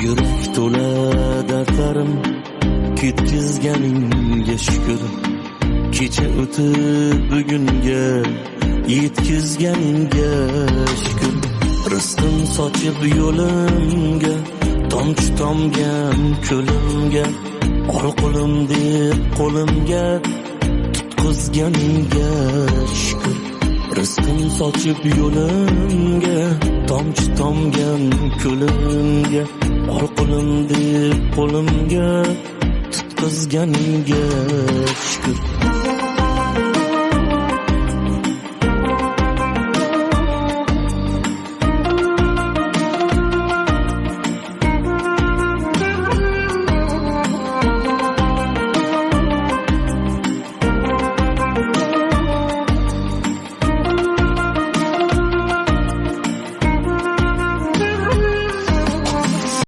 Yurak to'la dardlarim ketkizganingga shukr. Kecha o'tib bugunga yetkizganingga shukr. Rizqim sochib yo'limga, tomchi tomgan ko'limga, ol qo'lim deb qo'limga tutqizganingga shukr. Rizqim sochib yo'limga, tomchi tomgan ko'limga, ol qo'lim deb qo'limga tutqizganingga shukr.